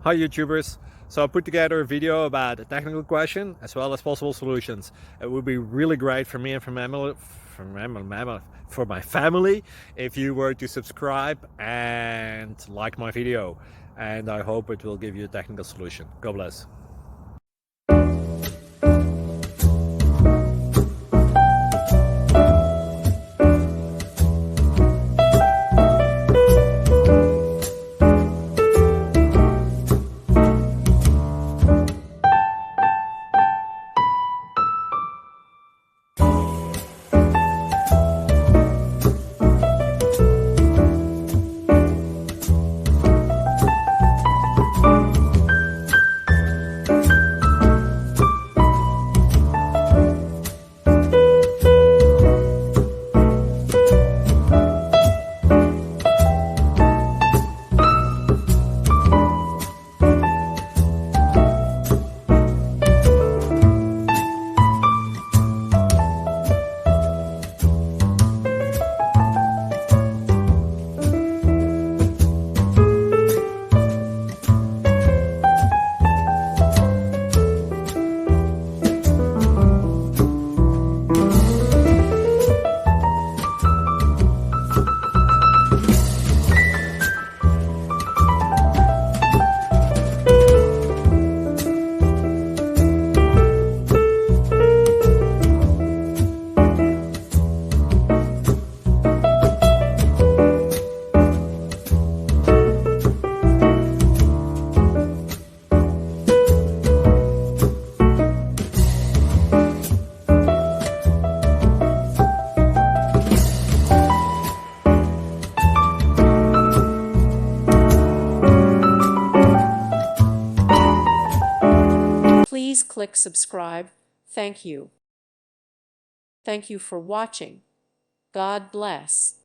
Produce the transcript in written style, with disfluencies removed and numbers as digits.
Hi YouTubers! So I put together a video about a technical question as well as possible solutions. It would be really great for me and for my family if you were to subscribe and like my video, and I hope it will give you a technical solution. God bless. Please click subscribe. Thank you. Thank you for watching. God bless.